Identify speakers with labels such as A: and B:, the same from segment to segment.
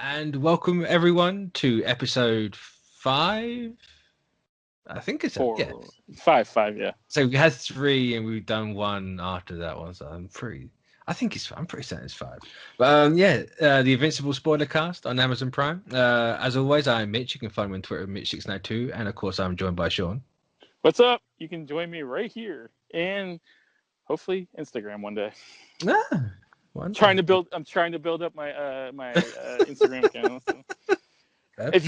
A: And welcome everyone to episode 5. I think it's
B: Four,
A: yeah.
B: five, yeah.
A: So we had 3 and we've done 1 after that one. So I'm pretty certain it's 5. But the Invincible Spoilercast on Amazon Prime. As always, I'm Mitch. You can find me on Twitter, Mitch692, and of course I'm joined by Sean.
B: What's up? You can join me right here and hopefully Instagram one day. I'm trying to build up my Instagram account. So. If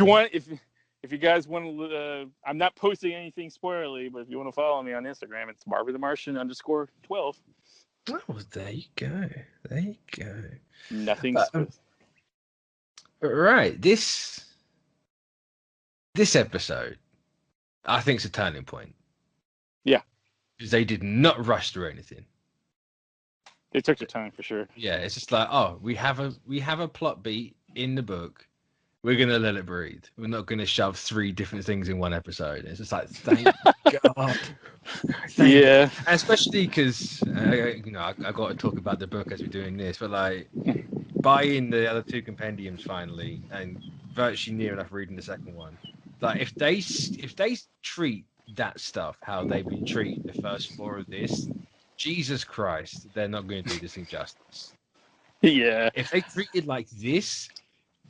B: you guys want to, I'm not posting anything spoilerly, but if you want to follow me on Instagram, it's BarberTheMartian_12.
A: Oh, there you go.
B: Nothing.
A: Right, this episode, I think, is a turning point.
B: Yeah,
A: because they did not rush through anything.
B: They took their time for sure.
A: Yeah, it's just like, oh, we have a plot beat in the book. We're gonna let it breathe. We're not gonna shove 3 different things in one episode. It's just like, thank God.
B: Yeah,
A: and especially because I got to talk about the book as we're doing this, but like buying the other 2 compendiums finally, and virtually near enough reading the second one. Like if they treat that stuff how they've been treating the first 4 of this, Jesus Christ, they're not going to do this injustice.
B: Yeah.
A: If they treat it like this,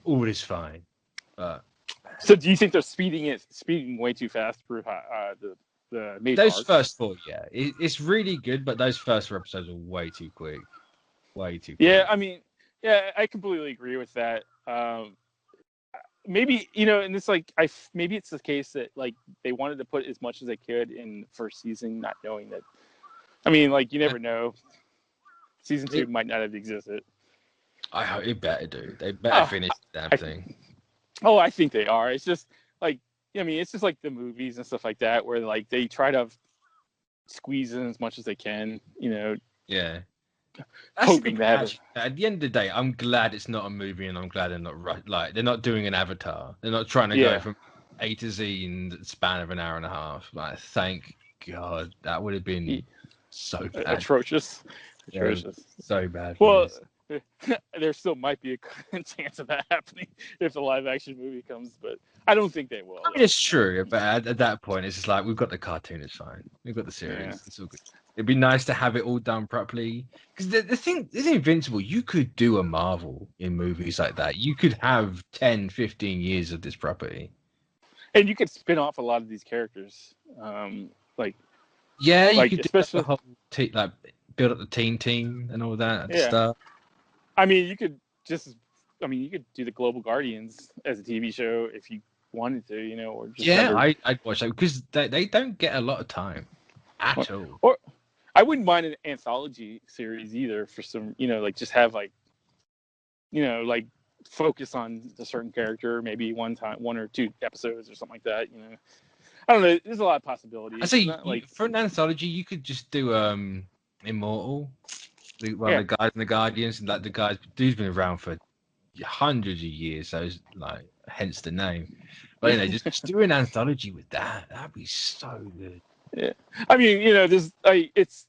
A: all is fine.
B: So do you think they're speeding way too fast through the main
A: those
B: arcs?
A: first 4? Yeah, it's really good, but those first 4 episodes are way too quick.
B: Yeah, I mean, yeah, I completely agree with that. Maybe and it's like maybe it's the case that like they wanted to put as much as they could in the first season, not knowing that. I mean, like you never know. Season 2 might not have existed.
A: I hope it better do. They better finish the damn thing.
B: Oh, I think they are. It's just like it's just like the movies and stuff like that, where like they try to squeeze in as much as they can.
A: Yeah.
B: Hoping that
A: at the end of the day, I'm glad it's not a movie, and I'm glad they're not doing an Avatar. They're not trying to go from A to Z in the span of an hour and a half. Like, thank God, that would have been so bad.
B: Atrocious.
A: So bad.
B: Well, there still might be a chance of that happening if the live action movie comes, but I don't think they will.
A: I mean, it's true, but at that point, it's just like we've got the cartoon. It's fine. We've got the series. Yeah. It's all good. It'd be nice to have it all done properly. Because the thing is, Invincible, you could do a Marvel in movies like that. You could have 10, 15 years of this property.
B: And you could spin off a lot of these characters.
A: You could
B: especially
A: the whole build up the team and all that stuff.
B: I mean, you could do the Global Guardians as a TV show if you wanted to, or just
A: I'd watch that because they don't get a lot of time at all.
B: Or I wouldn't mind an anthology series either for some, just have focus on a certain character, maybe 1 or 2 episodes or something like that. I don't know. There's a lot of possibilities.
A: I say for an anthology, you could just do Immortal, the guys and the Guardians, and like the guys. Dude's been around for hundreds of years, so it's like hence the name. But just do an anthology with that. That'd be so good.
B: Yeah, I mean, there's it's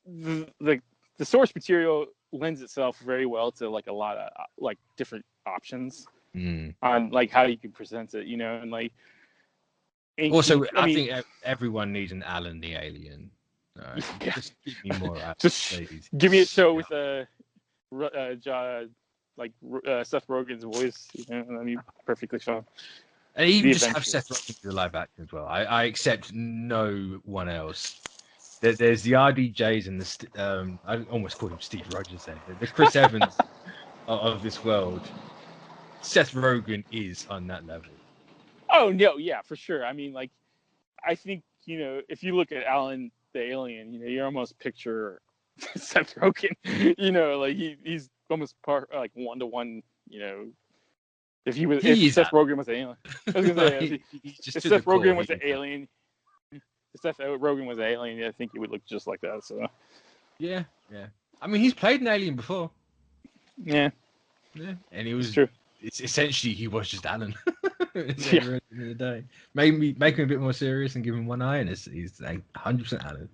B: the source material lends itself very well to like a lot of like different options on like how you can present it, and like.
A: Also, I think everyone needs an Alan the Alien. Just give me more Alan, please.
B: Give me a show with Seth Rogen's voice. That'd be perfectly fine.
A: And even just have Seth Rogen do the live action as well. I accept no one else. There's the RDJs and the I almost called him Steve Rogers there. The Chris Evans of this world. Seth Rogen is on that level.
B: Oh no, yeah, for sure. I mean, like, I think if you look at Alan the Alien, you almost picture Seth Rogen. Like he's almost part like 1-to-1. If Seth Rogen was an alien, I was gonna say, if Seth Rogen was an alien, I think he would look just like that. So
A: yeah. I mean, he's played an alien before.
B: Yeah,
A: and he was
B: true.
A: It's essentially he was just Alan. At the end of the day, make him a bit more serious and give him one eye, and he's 100% Alan.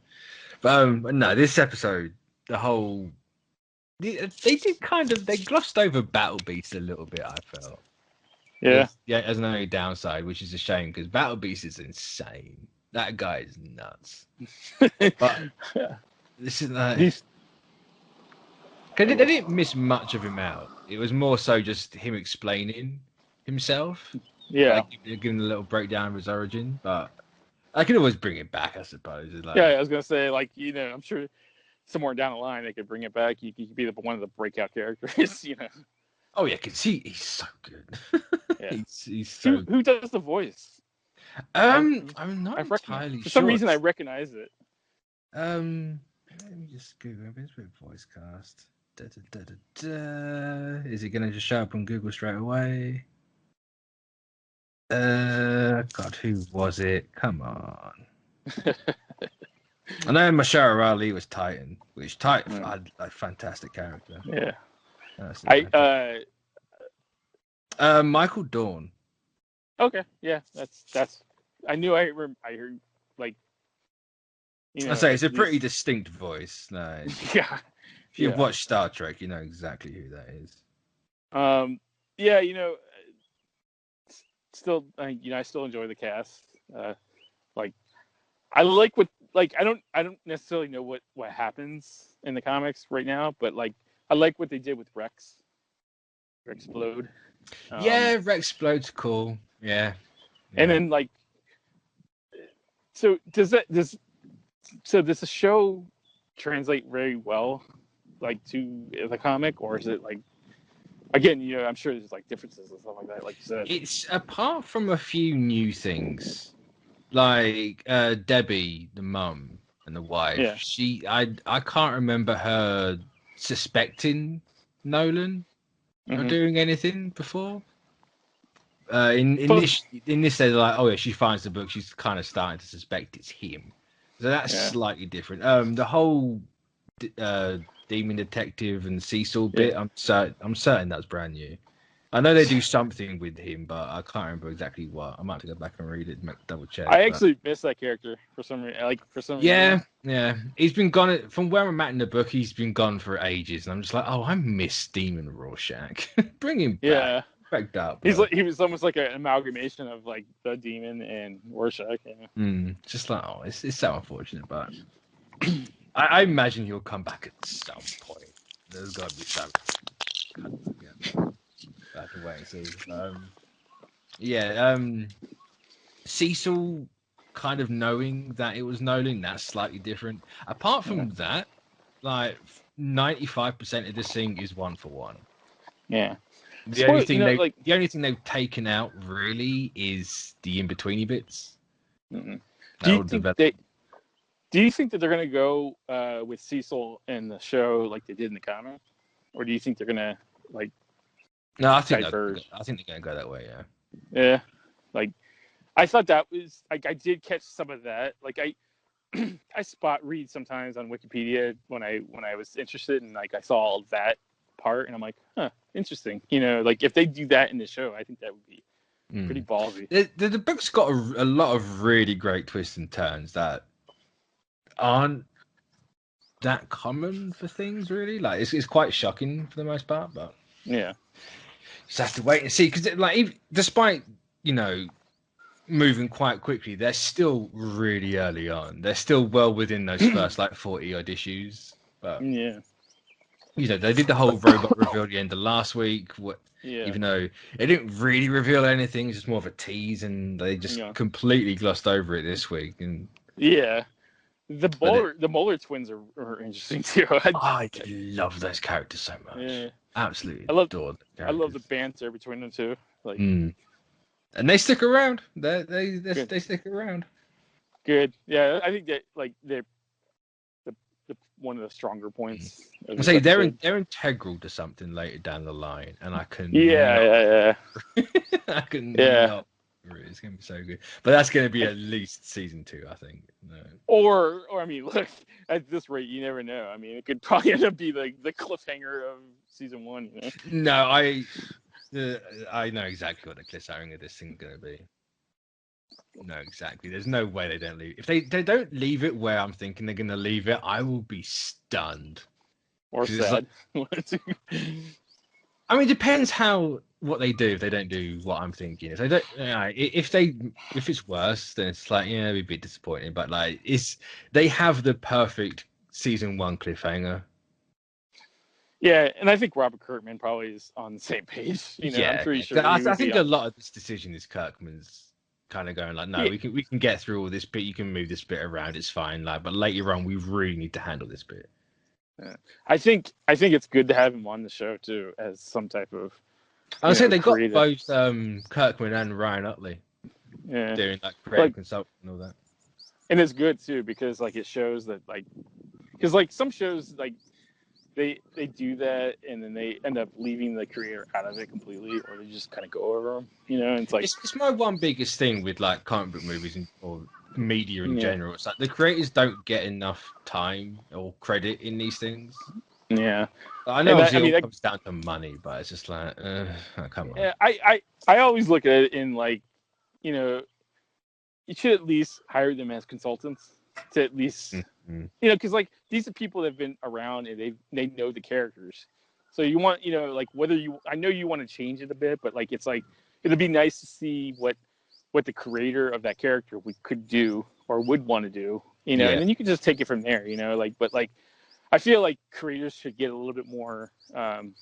A: But no, this episode, the whole they did they glossed over Battle Beast a little bit. I felt.
B: Yeah.
A: As an only downside, which is a shame because Battle Beast is insane. That guy is nuts. But this is
B: He's.
A: They didn't miss much of him out. It was more so just him explaining himself.
B: Yeah.
A: Like giving a little breakdown of his origin, but I could always bring it back, I suppose. Like,
B: Yeah, I was gonna say, like, I'm sure somewhere down the line they could bring it back. He could be one of the breakout characters,
A: Oh yeah, because he's so good.
B: Yeah.
A: he's so.
B: Who does the voice?
A: I'm not entirely sure.
B: For some reason, I recognize it.
A: Let me just Google Invincible voice cast. Is it gonna just show up on Google straight away? God, who was it? Come on. I know Mahershala Ali was Titan, which Titan had a fantastic character.
B: Yeah.
A: Michael Dorn.
B: Okay, yeah, that's. I knew I heard like.
A: I say it's a pretty distinct voice. No,
B: yeah.
A: If you've watched Star Trek, you know exactly who that is.
B: Yeah, still, I still enjoy the cast. Like, I like what, like, I don't necessarily know what happens in the comics right now, but like, I like what they did with Rex. Rexplode.
A: Yeah, Rexplode's cool. Yeah.
B: And then like, so does the show translate very well, like, to the comic, or is it like? Again, I'm sure there's like differences and stuff like that, like you said.
A: It's apart from a few new things, like Debbie, the mum and the wife. Yeah. I can't remember her suspecting Nolan of doing anything before. In this, they're like, oh yeah, she finds the book. She's kind of starting to suspect it's him. So that's slightly different. The whole Demon Detective and Cecil bit, I'm certain that's brand new. I know they do something with him, but I can't remember exactly what. I might have to go back and read it, double check.
B: I actually missed that character for some reason.
A: Yeah. He's been gone from where I'm at in the book. He's been gone for ages, and I'm just like, oh, I miss Demon Rorschach. Bring him back. Yeah. Backed up.
B: He was almost like an amalgamation of like the Demon and Rorschach. Yeah.
A: Just like, oh, it's so unfortunate, but. I imagine he'll come back at some point. There's got to be some. I have to wait and see. Cecil kind of knowing that it was Nolan, that's slightly different. Apart from that, like 95% of this thing is one for one.
B: Yeah.
A: The only thing they've taken out really is the in-betweeny bits.
B: Mm-hmm. Do you think that they're going to go with Cecil in the show like they did in the comic? Or do you think they're going to, like,
A: No, I think they're going to go that way, yeah.
B: Yeah. Like, I thought that was, like, I did catch some of that. Like, I spot read sometimes on Wikipedia when I was interested, and, like, I saw all that part, and I'm like, huh, interesting. Like, if they do that in the show, I think that would be pretty ballsy.
A: The book's got a lot of really great twists and turns that aren't that common for things, really. Like, it's quite shocking for the most part, but
B: yeah,
A: just have to wait and see, because like, despite moving quite quickly, they're still really early on. They're still well within those first like 40 odd issues, but
B: yeah,
A: they did the whole robot reveal at the end of last week. Even though it didn't really reveal anything, it's just more of a tease, and they just completely glossed over it this week. And
B: the Moeller twins are interesting too.
A: I love those characters so much. Yeah. Absolutely adore them.
B: I love the banter between them two. Like,
A: and they stick around. They stick around.
B: Good. Yeah, I think that like they're the one of the stronger points.
A: I say they're integral to something later down the line, and I can I can not. It's gonna be so good, but that's gonna be at least season 2, I think. No.
B: Or I mean, look, at this rate, you never know. I mean, it could probably end up being like the cliffhanger of season 1.
A: No, I know exactly what the cliffhanger of this thing's gonna be. No, exactly. There's no way they don't leave. If they don't leave it where I'm thinking they're gonna leave it, I will be stunned.
B: or sad.
A: I mean, it depends what they do. If they don't do what I'm thinking, if they don't, if it's worse, then it's like it'd be a bit disappointing. But like, they have the perfect season 1 cliffhanger.
B: Yeah, and I think Robert Kirkman probably is on the same page. I'm pretty sure.
A: I think a lot of this decision is Kirkman's kind of going like, no, we can get through all this bit. You can move this bit around. It's fine. Like, but later on, we really need to handle this bit.
B: Yeah. I think it's good to have him on the show too, as some type of.
A: I would say they got both Kirkman and Ryan Utley doing like creative consulting and all that.
B: And it's good too because like it shows that because some shows like they do that and then they end up leaving the creator out of it completely, or they just kind of go over them. And it's like
A: it's my one biggest thing with like comic book movies or media in general. It's like the creators don't get enough time or credit in these things.
B: Yeah,
A: I know it comes down to money, but it's just like, come on.
B: Yeah, I always look at it in like, you should at least hire them as consultants to at least, because like these are people that have been around and they know the characters. So you want, like I know you want to change it a bit, but like it's like it'd be nice to see what the creator of that character could do or would want to do, and then you can just take it from there, but like I feel like creators should get a little bit more, accolades.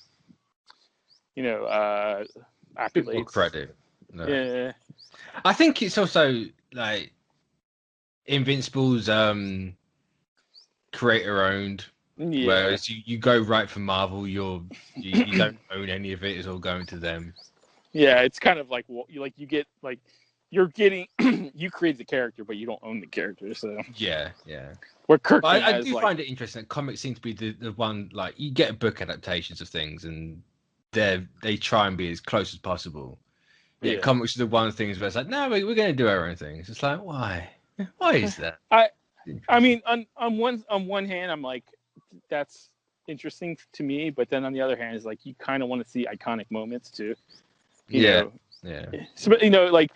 A: More credit. No.
B: Yeah.
A: I think it's also like Invincible's creator owned. Yeah. Whereas you go right for Marvel, you don't own any of it. It's all going to them.
B: Yeah, it's kind of like you get like you're getting you create the character, but you don't own the character. So
A: yeah.
B: Where Kirk,
A: I do find it interesting that comics seem to be the one like you get book adaptations of things, and they try and be as close as possible. Yeah, comics are the one things where it's like, no, we're going to do our own thing. It's just like, why? Why is that?
B: I mean, on one hand, I'm like, that's interesting to me, but then on the other hand, it's like you kind of want to see iconic moments too. You know? So, like,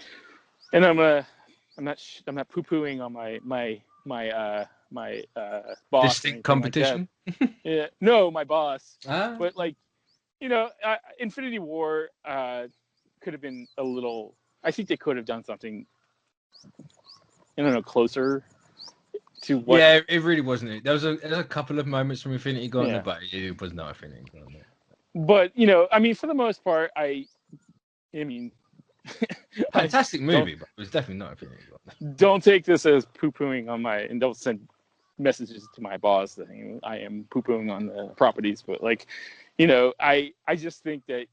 B: and I'm not poo-pooing on my boss.
A: Distinct competition.
B: Like yeah, no, my boss. But like, Infinity War could have been a little. I think they could have done something. I don't know, closer to what.
A: Yeah, it really wasn't. There was a couple of moments from Infinity Gauntlet, but it was not Infinity Gauntlet.
B: But I mean, for the most part, I mean,
A: fantastic movie, but it was definitely not Infinity Gauntlet.
B: Don't take this as poo-pooing on and don't send messages to my boss that I am poo-pooing on the properties. But like, I just think that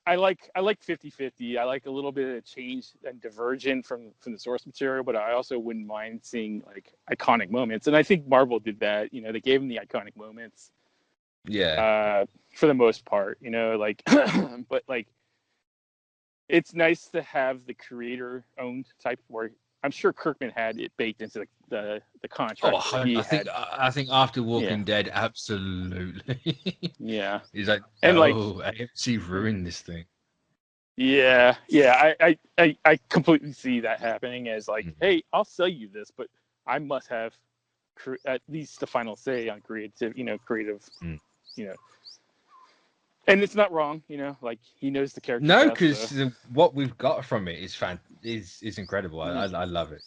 B: I like 50-50. I like a little bit of change and divergent from the source material, but I also wouldn't mind seeing like iconic moments. And I think Marvel did that. They gave them the iconic moments.
A: Yeah.
B: For the most part, like, but like, it's nice to have the creator-owned type where I'm sure Kirkman had it baked into the contract.
A: Oh, I think after Walking Dead, absolutely.
B: Yeah.
A: He's like, and AMC ruined this thing.
B: Yeah. I completely see that happening as like, hey, I'll sell you this, but I must have at least the final say on creative. And it's not wrong, like he knows the character.
A: No, because what we've got from it is incredible. I love it.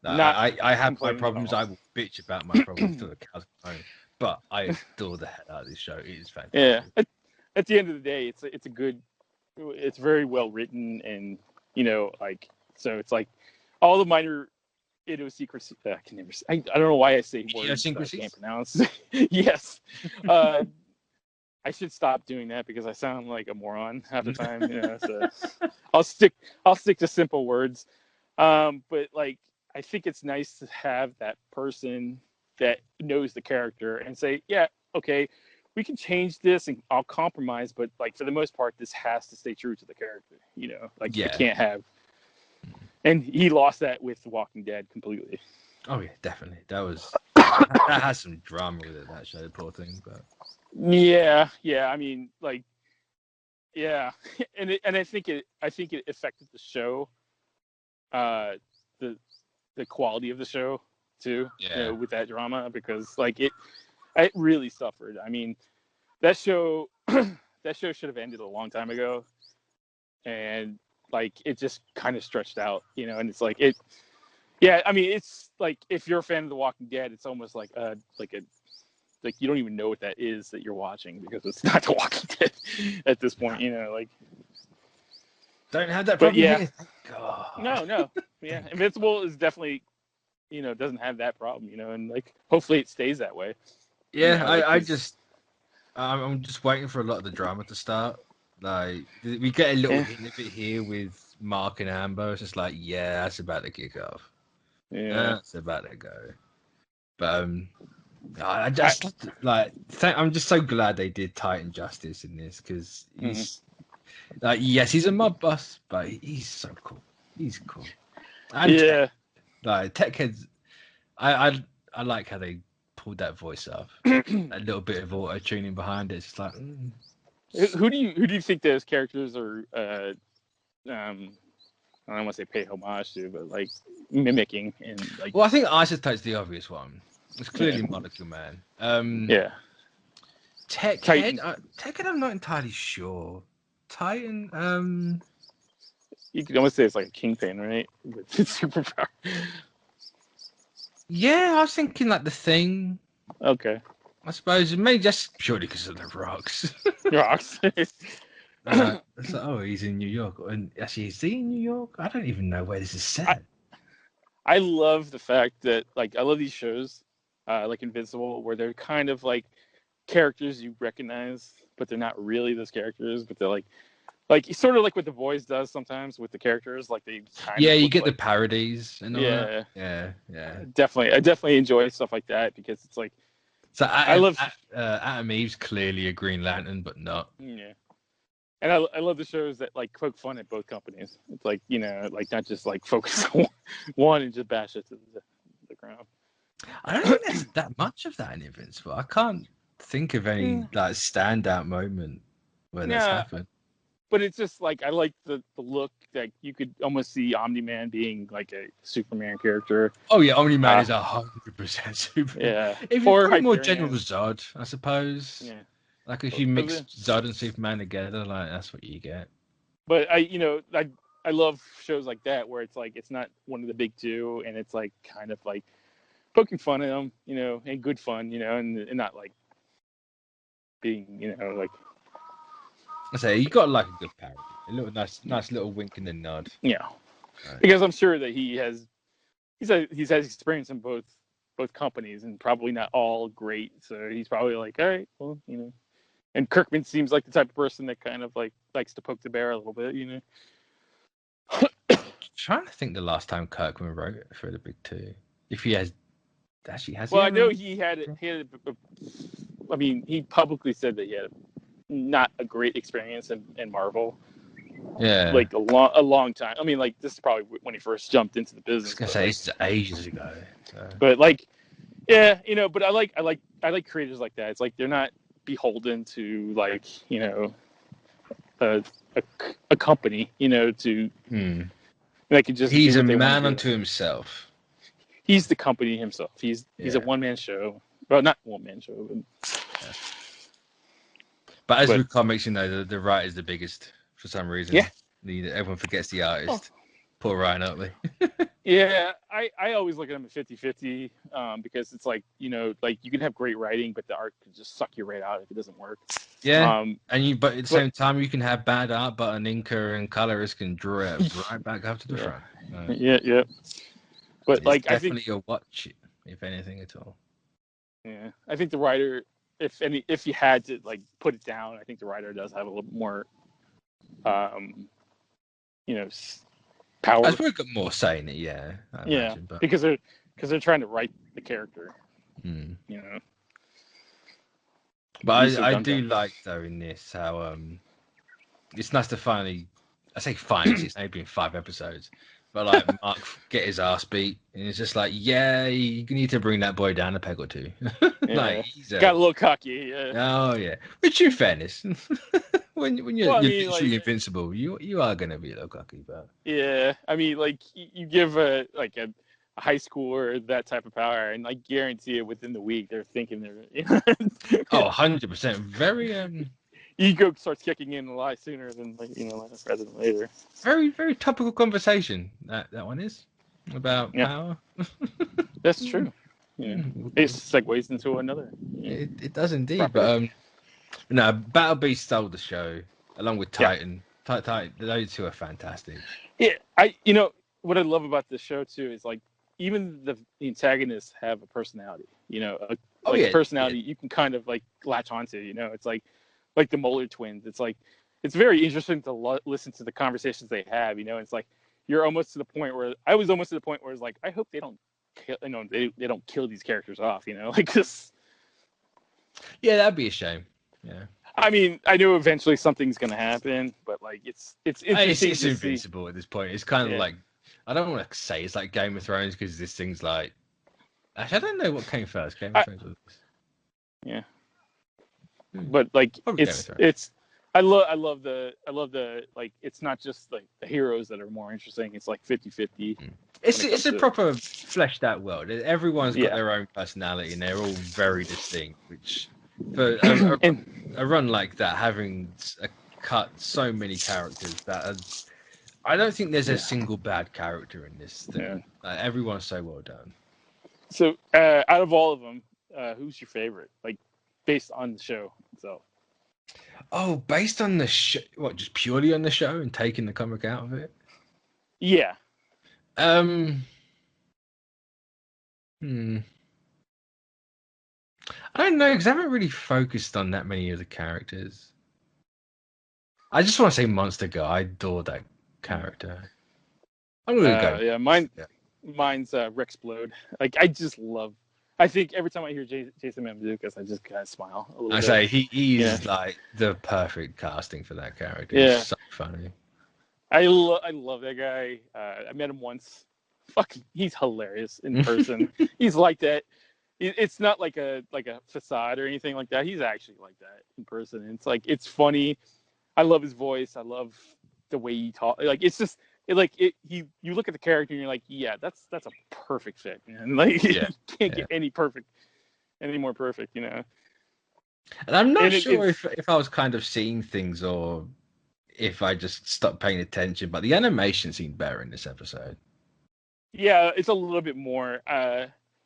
A: I have my problems. I will bitch about my problems to the cows come home, but I adore the hell out of this show. It is fantastic.
B: Yeah. At the end of the day, it's very well written, and so it's like all the minor idiosyncrasies. I can never. I don't know why I say words I can't pronounce. Yes. I should stop doing that because I sound like a moron half the time. So I'll stick to simple words. But like, I think it's nice to have that person that knows the character and say, yeah, okay, we can change this and I'll compromise, but like for the most part, this has to stay true to the character. I can't have. And he lost that with The Walking Dead completely.
A: Oh yeah, definitely. That has some drama with it. That show, the poor thing, but.
B: Yeah. I mean, like, yeah, and I think it affected the show, the quality of the show too.
A: Yeah.
B: With that drama, because like it, it really suffered. I mean, that show should have ended a long time ago, and like it just kind of stretched out, and it's like it. Yeah, I mean, it's like if you're a fan of The Walking Dead, it's almost like you don't even know what that is that you're watching because it's not The Walking Dead at this point, like.
A: Don't have that problem
B: yeah.
A: here. Thank God.
B: No. Yeah, Invincible is definitely, doesn't have that problem, and like hopefully it stays that way.
A: Yeah, I'm just waiting for a lot of the drama to start. Like we get a little hint of it here with Mark and Amber. It's just like, yeah, that's about to kick off.
B: Yeah,
A: that's about to go. But I'm just so glad they did Titan Justice in this because he's yes, he's a mob boss, but he's so cool. He's cool. And Tech Heads. I like how they pulled that voice off. A little bit of auto tuning behind it. It's just like.
B: Who do you think those characters are? I don't want to say pay homage to, but like mimicking and like.
A: Well, I think Isotope's the obvious one. It's clearly Molecule Man. Tech Head, I'm not entirely sure. Titan,
B: you could almost say it's like a Kingpin, right? With superpower.
A: Yeah, I was thinking like the Thing.
B: Okay.
A: I suppose maybe just purely because of the rocks.
B: Rocks.
A: It's like, he's in New York, and actually, is he in New York? I don't even know where this is set.
B: I love the fact that I love these shows, like Invincible, where they're kind of like characters you recognize, but they're not really those characters, but they're like sort of like what The Boys does sometimes with the characters, like they
A: you get the parodies and all that. Yeah.
B: Definitely, I definitely enjoy stuff like that because it's like.
A: So I love Atom Eve's clearly a Green Lantern, but not.
B: Yeah, and I love the shows that like poke fun at both companies. It's like not just like focus on one and just bash it to the ground.
A: I don't think there's that much of that in Invincible. I can't think of any like standout moment where that's happened.
B: But it's just like I like the look that you could almost see Omni-Man being like a Superman character.
A: Oh yeah, Omni-Man is 100% Superman.
B: Yeah,
A: if you put more General Zod, I suppose.
B: Yeah,
A: like if you mix Zod and Superman together, like that's what you get.
B: But I love shows like that where it's like it's not one of the big two, and it's like kind of like poking fun at them, and good fun, and not like being, like.
A: I say you got like a good parody, a little nice little wink and a nod.
B: Yeah, right. Because I'm sure that he's had experience in both companies, and probably not all great. So he's probably like, all right, well, And Kirkman seems like the type of person that kind of like likes to poke the bear a little bit,
A: Trying to think the last time Kirkman wrote it for the big two, if he has.
B: Well, I know he had it. I mean, he publicly said that he had not a great experience in Marvel.
A: Yeah,
B: like a long time. I mean, like this is probably when he first jumped into the business.
A: I was gonna say it's ages ago. So.
B: But but I like creators like that. It's like they're not beholden to like a company. To they could just.
A: He's a man unto himself.
B: He's the company himself. He's a one-man show. Well, not one-man show, but.
A: Yeah. But with comics, the writer's the biggest for some reason.
B: Yeah.
A: Everyone forgets the artist. Poor Ryan Utley.
B: Yeah, I always look at him at 50-50 because it's like, like you can have great writing, but the art could just suck you right out if it doesn't work.
A: Yeah, but at the same time, you can have bad art, but an inker and colorist can draw it right back up to the front.
B: Yeah. But
A: it's
B: like,
A: definitely a watch, if anything at all.
B: Yeah, I think the writer, if you had to like put it down, I think the writer does have a little more, power.
A: I've probably got more say in it, yeah. I imagine, but...
B: because they're trying to write the character,
A: But I do like though in this how it's nice to finally, I say finally, it's only been 5 episodes, but like Mark get his ass beat, and it's just like, yeah, you need to bring that boy down a peg or two. Like he's
B: got a little cocky. Yeah.
A: Oh yeah, which in fairness, when you're literally invincible, you are gonna be a little cocky, but
B: yeah, I mean, like you give a high schooler that type of power, and I guarantee it within the week they're thinking they're
A: 100%. Very
B: ego starts kicking in a lot sooner than rather than later.
A: very, very topical conversation that one is about power.
B: That's true. Yeah, it segues into another.
A: It does indeed. Property. But no, Battle Beast stole the show along with Titan. Titan, those two are fantastic.
B: Yeah, what I love about this show too is like even the antagonists have a personality. Personality you can kind of like latch onto. It's like the Moeller twins. It's like it's very interesting to listen to the conversations they have. It's like you're almost to the point where I was almost to the point where it's like I hope they don't kill. They don't kill these characters off. Like this.
A: Yeah, that'd be a shame. Yeah.
B: I mean, I know eventually something's gonna happen, but like it's interesting.
A: It's Invincible at this point. It's kind of like I don't want to say it's like Game of Thrones because this thing's like. Actually, I don't know what came first. Game of Thrones was.
B: Yeah. But like it's I love the like it's not just like the heroes that are more interesting. It's like 50-50.
A: It's a proper fleshed out world. Everyone's got their own personality and they're all very distinct, which for a run like that, having cut so many characters I don't think there's a single bad character in this thing. Everyone's so well done.
B: So out of all of them, who's your favorite? Like based on the show itself.
A: Oh, based on the show? What, just purely on the show and taking the comic out of it?
B: Yeah.
A: I don't know, because I haven't really focused on that many of the characters. I just want to say Monster Girl. I adore that character. I'm gonna go.
B: Yeah, mine's Rexplode. Like I think every time I hear Jason Mantzoukas, I just kind of smile a little bit.
A: Say he's like the perfect casting for that character. Yeah, he's so funny.
B: I love that guy. I met him once. Fucking, he's hilarious in person. He's like that. It's not like a facade or anything like that. He's actually like that in person. And it's funny. I love his voice. I love the way he talks. Like it's just. You look at the character and you're like, yeah, that's a perfect fit, man. Like you can't get any more perfect, And
A: I'm not sure if I was kind of seeing things or if I just stopped paying attention, but the animation seemed better in this episode.
B: Yeah, it's a little bit more.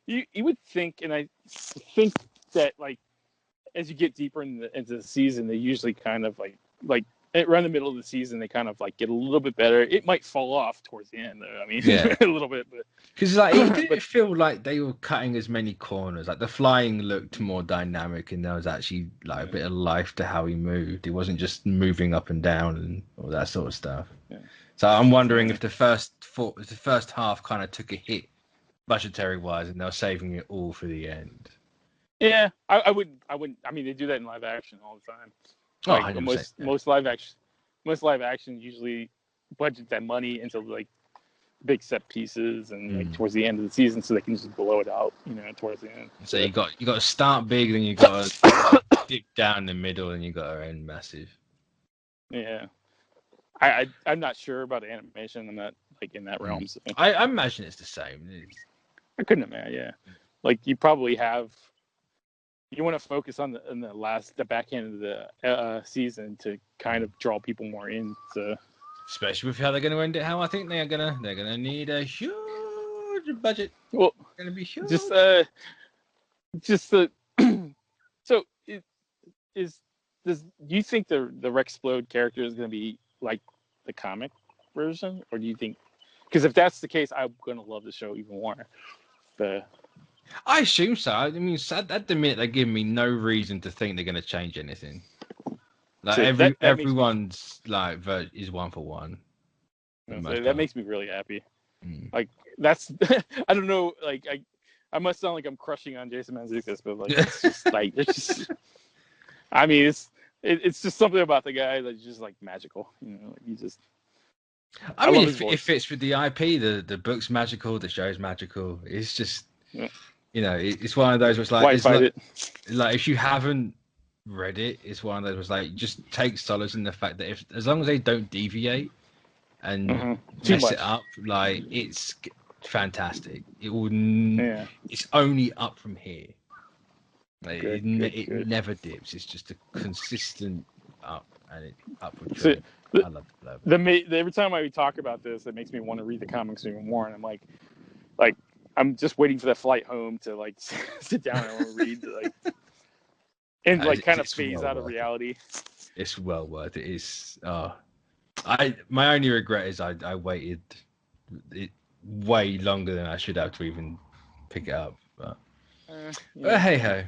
B: You would think, and I think that like as you get deeper into the season, they usually kind of like. Around the middle of the season, they kind of like get a little bit better. It might fall off towards the end, though. I mean, a little bit, but
A: because like it didn't feel like they were cutting as many corners. Like the flying looked more dynamic, and there was actually like a bit of life to how he moved. It wasn't just moving up and down and all that sort of stuff. Yeah. So I'm wondering if the first half kind of took a hit budgetary wise, and they're saving it all for the end.
B: I wouldn't. I mean, they do that in live action all the time. Like most live action usually budget that money into like big set pieces and like towards the end of the season, so they can just blow it out, towards the end.
A: So you got to start big, then you got to dip down the middle, and you got to end massive.
B: Yeah, I'm not sure about the animation. I'm not like in that realm. So.
A: I imagine it's the same.
B: I couldn't imagine. Yeah, like you probably have. You want to focus on the back end of the season to kind of draw people more in. So,
A: especially with how they're going to end it, how I think they're gonna need a huge budget.
B: Well,
A: it's going to be huge.
B: So, do you think the Rexplode character is going to be like the comic version, or do you think? Because if that's the case, I'm going to love the show even more.
A: I assume so. I mean, at the minute, they're giving me no reason to think they're going to change anything. Like so everyone's like is 1-for-1.
B: That makes me really happy. Like that's I don't know. Like I must sound like I'm crushing on Jason Mantzoukas, but like it's just like it's just. I mean, it's just something about the guy that's just like magical. Like he just.
A: I mean, it fits with the IP. The book's magical. The show's magical. It's just. Yeah. It's one of those where it's like, like if you haven't read it, it's one of those where it's like just take solace in the fact that as long as they don't deviate and mess it up, like it's fantastic. It will.
B: Yeah.
A: It's only up from here. Like,
B: Good,
A: it
B: good.
A: never dips. It's just a consistent up and upward
B: So,
A: trend. I love the
B: every time I talk about this, it makes me want to read the comics even more. And I'm like I'm just waiting for that flight home to like sit down and read and like kind of phase out of reality.
A: It's well worth it. It's my only regret is I waited it way longer than I should have to even pick it up. But hey ho.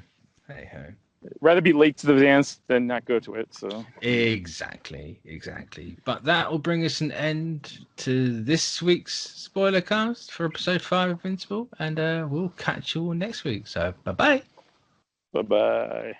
B: Rather be late to the dance than not go to it. So
A: exactly. But that will bring us an end to this week's Spoilercast for episode 5 of Invincible, and we'll catch you all next week. So bye bye.